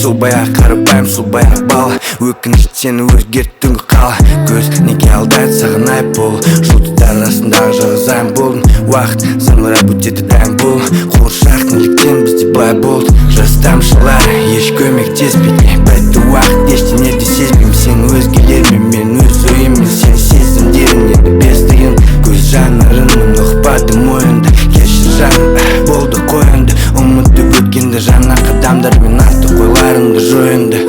сол баяғы қарапайым сол баяғы бала. Өкінішті сені өзгерт түнгі қала. Көз неге алдайды сағынайып бол. Жұлдыздар арасындағы жалғыз болдың. Уақыт заңларап өтеді дайын бол. Қуыршақ неліктен бізде былай болды. Жас тамшылар еш көмектеспейді. Бәтті уақыт ештеңе де сезбеймін. Сен өзгелермен мен өз ойыммен. Сен сезімдеріңнен без тыйым. Көз жанарыңның ұқпады мойынды. Кешір жаным болды қойынды. Ұмытып өткенді жаңа қадамдармен артық ойларыңды жойынды.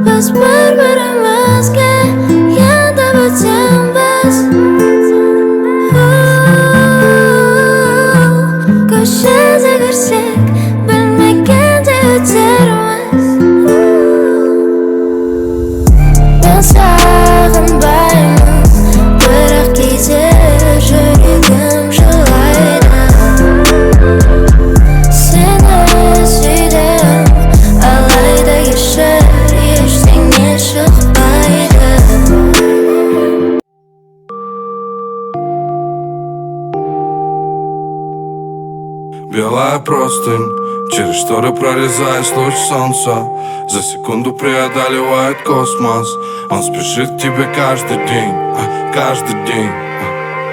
Biz bir-birimizga yandab o'tamiz. Ko'chaga kirsak bilmaganda o'tarmiz. Men sog'inmayman, biroq kecha yuragim yig'laydi. Seni suydim, alayda yashar. Белая простынь, через шторы прорезаясь луч солнца. За секунду преодолевает космос. Он спешит к тебе каждый день, каждый день.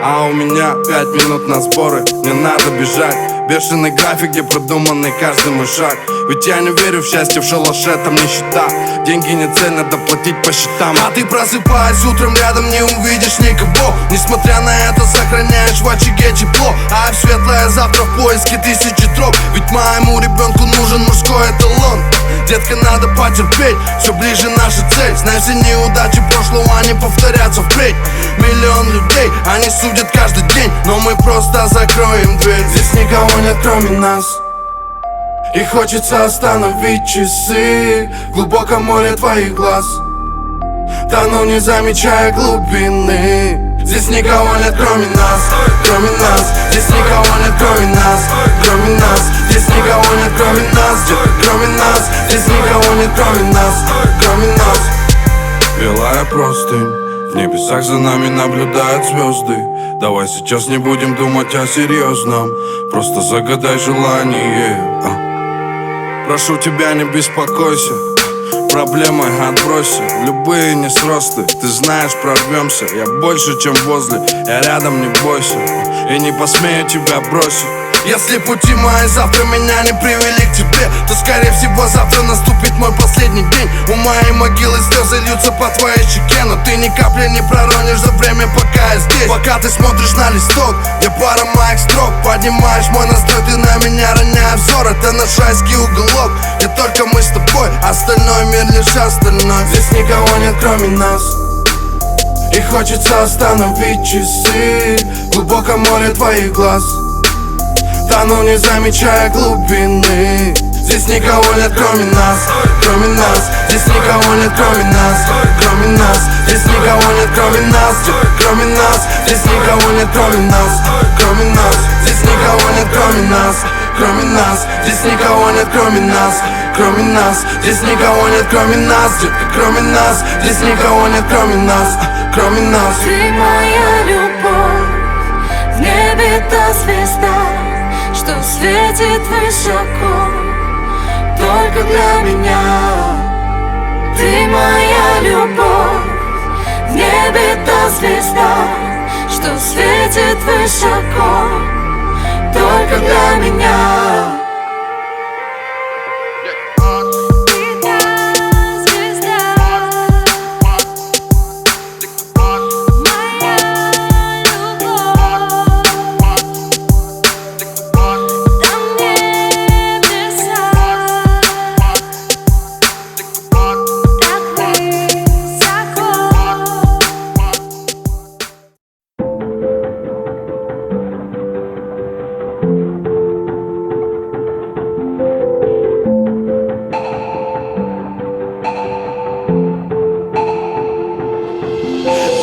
А у меня 5 минут на сборы, мне надо бежать. Бешеный график, где продуманный каждый мой шаг. Ведь я не верю в счастье, в шалаше там нищета. Деньги не цель, надо платить по счетам. А ты просыпаясь утром, рядом не увидишь никого. Несмотря на это, сохраняешь в очаге тепло. А в светлое завтра в поиске тысячи троп. Ведь моему ребенку нужен мужской эталон. Детка, надо потерпеть, все ближе наша цель. Знай, все неудачи прошлого, они повторятся впредь. Миллион людей, они судят каждый день. Но мы просто закроем дверь. Здесь никого нет, кроме нас. И хочется остановить часы в глубоком море твоих глаз. Тону, не замечая глубины. Здесь никого нет, кроме нас, кроме нас. Здесь никого нет, кроме нас, кроме нас. Здесь никого нет, кроме нас, кроме нас. Здесь никого нет, кроме нас, кроме нас. Белая простынь, в небесах за нами наблюдают звезды. Давай сейчас не будем думать о серьезном. Просто загадай желание. Прошу тебя, не беспокойся. Проблемы отбросим, любые несросты. Ты знаешь, прорвемся. Я больше, чем возле, я рядом, не бойся. И не посмею тебя бросить. Если пути мои завтра меня не привели к тебе, то скорее всего завтра наступит мой последний день. У моей могилы слезы льются по твоей щеке, но ты ни капли не проронишь за время, пока я здесь. Пока ты смотришь на листок, где пара моих строк. Поднимаешь мой настрой, ты на меня роняя взор. Это наш райский уголок, где только мы с тобой. Остальной мир лишь остальной. Здесь никого нет, кроме нас. И хочется остановить часы в глубоком море твоих глаз. Тону, не замечая глубины. Здесь никого нет, кроме нас, кроме нас. Здесь никого нет, кроме нас, кроме нас. Здесь никого нет, кроме нас, кроме нас. Здесь никого нет, кроме нас, кроме нас. Здесь никого нет, кроме нас, кроме нас. Здесь никого нет, кроме нас, кроме нас. Здесь никого нет, кроме нас, кроме нас. Здесь никого нет, кроме нас, кроме нас. Ты моя любовь, в небе та звезда, что светит высоко, только для меня. Ты моя любовь, в небе та звезда, что светит высоко, только для меня.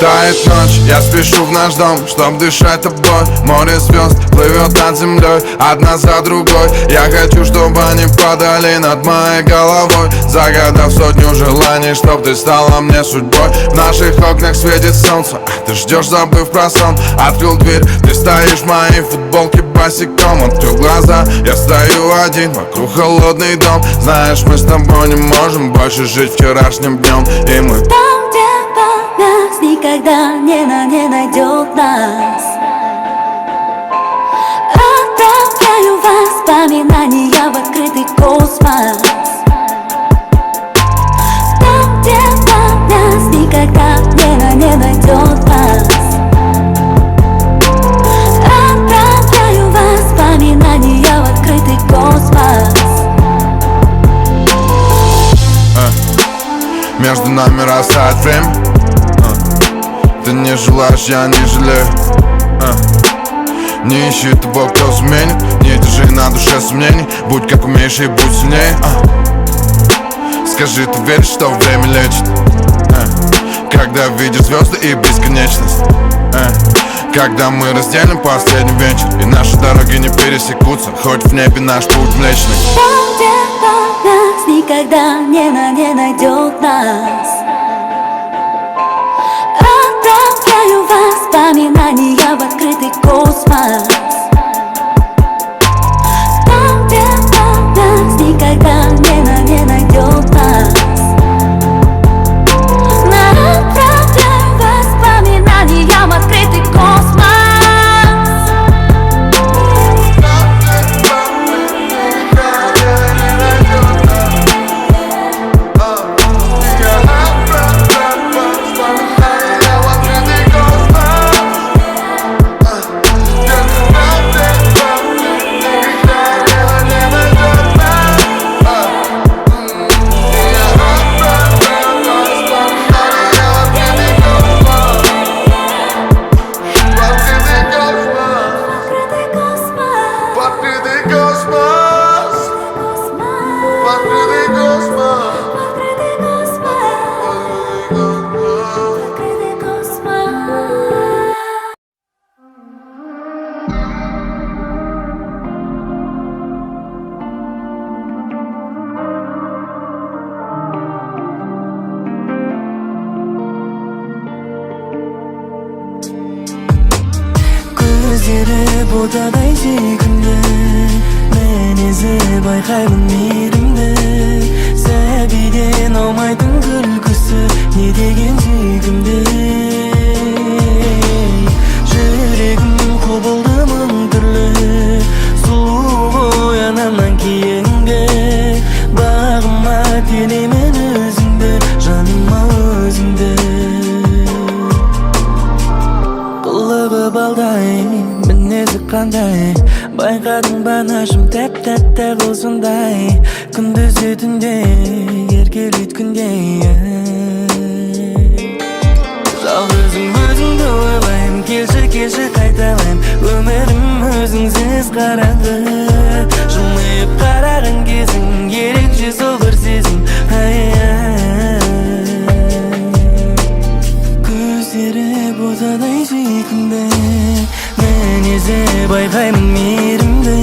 Тает ночь, я спешу в наш дом, чтоб дышать тобой. Море звезд плывет над землей, одна за другой. Я хочу, чтобы они падали над моей головой, загадав сотню желаний, чтоб ты стала мне судьбой. В наших окнах светит солнце, ты ждешь, забыв про сон. Открыл дверь, ты стоишь в моей футболке босиком. Открыл глаза, я стою один, вокруг холодный дом. Знаешь, мы с тобой не можем больше жить вчерашним днем. И мы там, где память никогда не найдет нас. Отправляю воспоминания в открытый космос. Там, где память никогда не найдет нас. Отправляю воспоминания в открытый космос. Между нами растает время. Ты не желаешь, я не жалею. Не ищи того, кто изменит. Не держи на душе сомнений. Будь как умеешь и будь сильнее. Скажи, ты веришь, что время лечит? Когда видишь звезды и бесконечность. Когда мы разделим последний вечер, и наши дороги не пересекутся, хоть в небе наш путь млечный. Там, где память никогда не найдет нас. Отправляю воспоминания в открытый космос. Там, где память никогда не найдет нас. Отправляю воспоминания в открытый космос. көздері ботадай сүйкімді, мен езіп байқаймын мейірімді. Сәбиден аумайтын күлкісі, не деген сүйкімді. Жүрегім құбылды мың түрлі, сұлу оянамнан кейінгі. Бағыма телеймін өзіңді, жаныма өзіңді. Қылығы балдай, мінезі қандай, байқадың ба нашым тәп-тәтті қылсындай. Күндіз түнде, еркелейді күнде. Жалғызым өзіңді ойлайым, келші қайталайым. Өмірім өзіңсіз қараңғы, жымиып қараған кезің, ерекше сол бір сезім. Көздері ботадай сүйкімді, мінезі байқаймын мейірімді.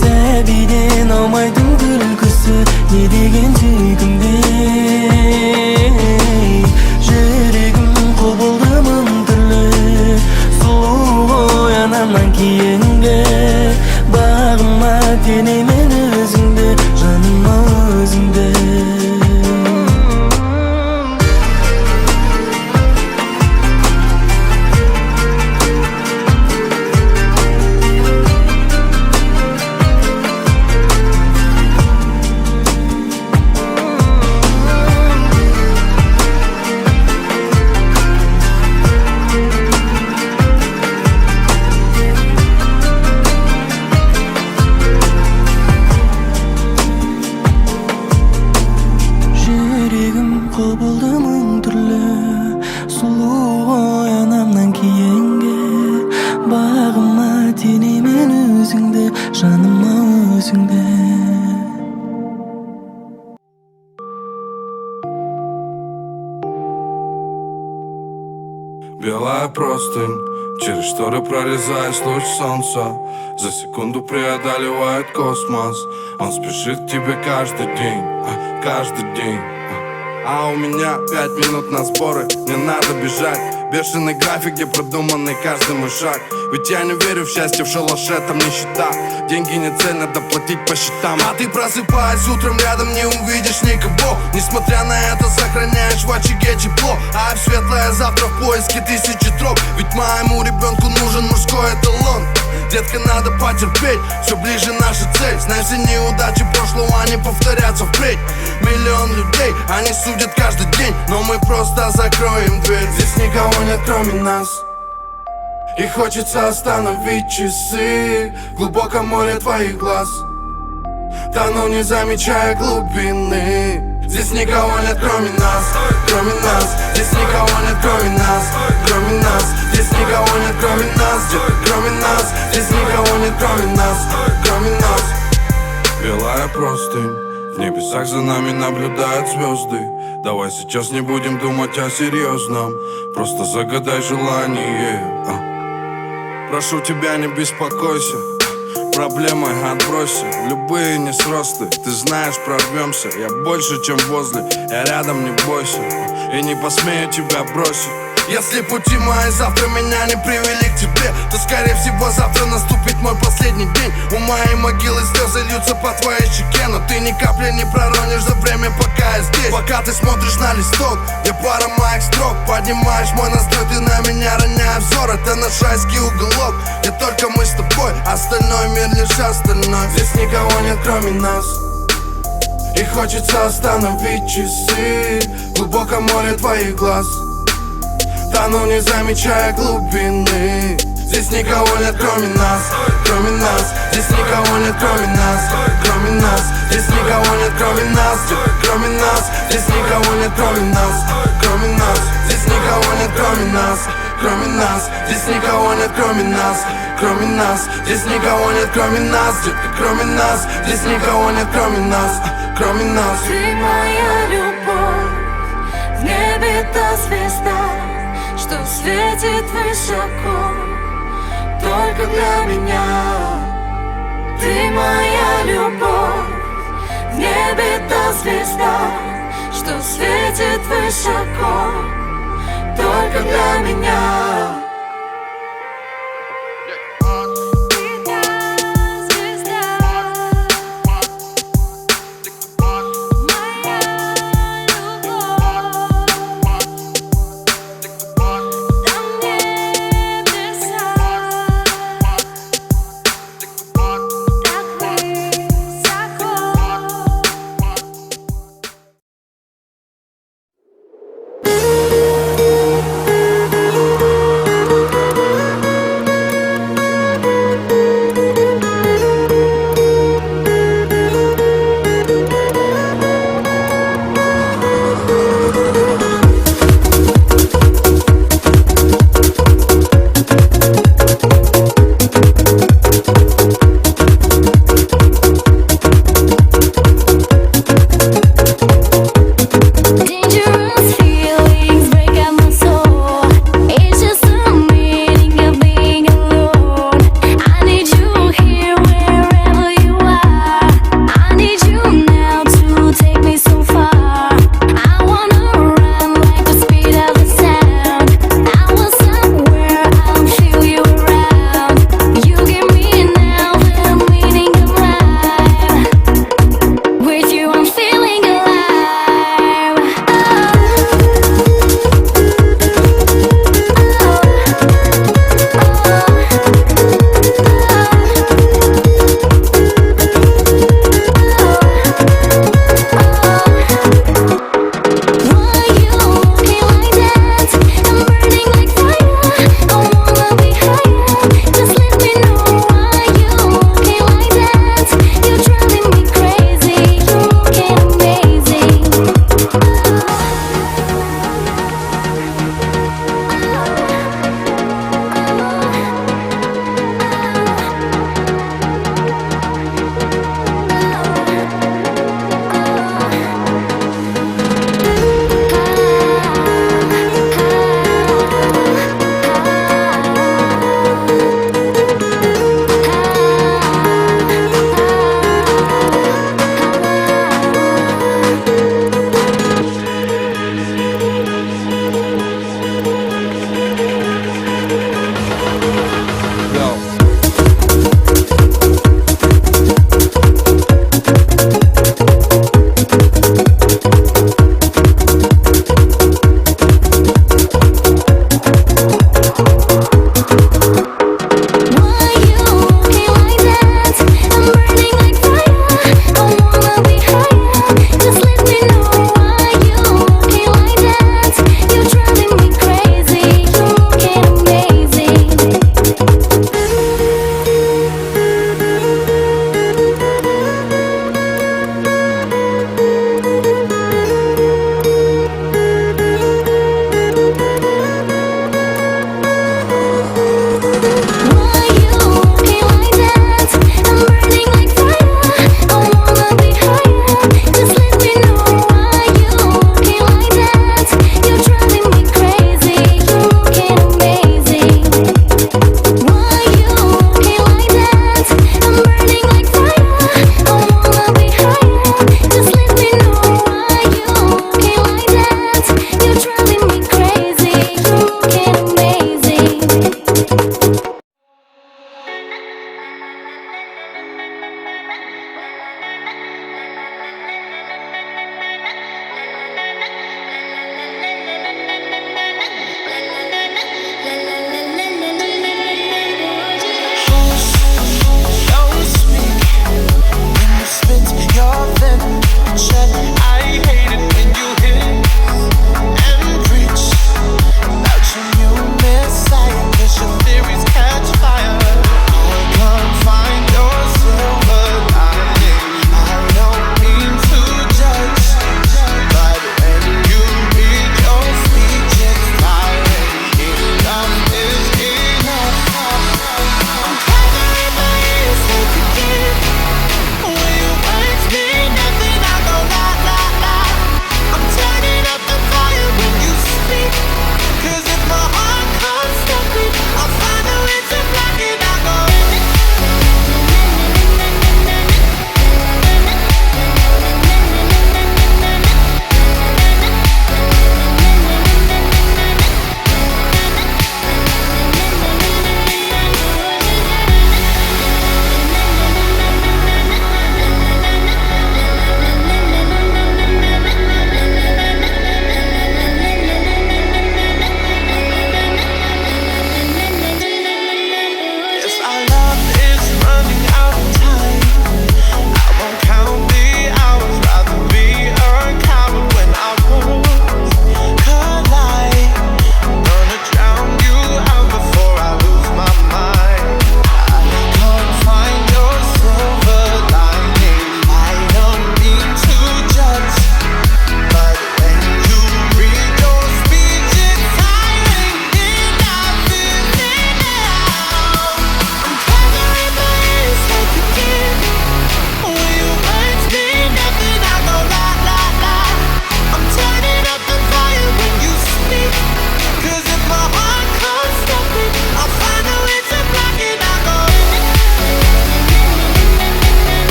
Сәбиден аумайтын күлкісі, не деген сүйкімді. Жүрегім құбылды мың түрлі, сұлу оянамнан кейінгі. Бағыма телеймін өзіңді, Белая простынь, через шторы прорезаясь луч солнца, за секунду преодолевает космос. Он спешит к тебе каждый день, каждый день. А у меня 5 минут на сборы, не надо бежать. Бешеный график, где продуманный каждый мой шаг. Ведь я не верю в счастье в шалаше, там нищета. Деньги не цель, надо платить по счетам. А ты просыпаясь утром, рядом не увидишь никого. Несмотря на это, сохраняешь в очаге тепло. А в светлое завтра в поиске 1000 троп. Ведь моему ребенку нужен мужской эталон. Детка, надо потерпеть, все ближе наша цель. Знай, все неудачи прошлого, они повторятся впредь. Миллион людей, они судят каждый день, но мы просто закроем дверь. Здесь никого нет, кроме нас. И хочется остановить часы в глубоком море твоих глаз. Тону, не замечая глубины. Здесь никого нет, кроме нас, кроме нас. Здесь никого нет, кроме нас, кроме нас. Здесь никого нет, кроме нас, кроме нас. Здесь никого нет, кроме нас, кроме нас. Белая простынь, в небесах за нами наблюдают звезды. Давай сейчас не будем думать о серьезном, просто загадай желание. Прошу тебя, не беспокойся, проблемы отбросим, любые несросты. Ты знаешь, прорвемся, я больше, чем возле. Я рядом, не бойся, и не посмею тебя бросить. Если пути мои завтра меня не привели к тебе, то скорее всего завтра наступит мой последний день. У моей могилы слезы льются по твоей щеке, но ты ни капли не проронишь за время, пока я здесь. Пока ты смотришь на листок, где пара моих строк, поднимаешь мой настрой, ты на меня роняя взор. Это наш райский уголок, где только мы с тобой, остальной мир лишь остальной. Здесь никого нет, кроме нас. И хочется остановить часы в глубоком море твоих глаз. Тону, не замечая глубины. Здесь никого нет, кроме нас, кроме нас. Здесь никого нет, кроме нас, кроме нас. Здесь никого нет, кроме нас, кроме нас. Здесь никого нет, кроме нас, кроме нас. Здесь никого нет, кроме нас, кроме нас. Здесь никого нет, кроме нас, кроме нас. Здесь никого нет, кроме нас, кроме нас. Здесь никого нет, кроме нас, кроме нас. Ты моя любовь, в небе та звезда, что светит высоко, только для меня. Ты моя любовь, в небе та звезда, что светит высоко, только для меня.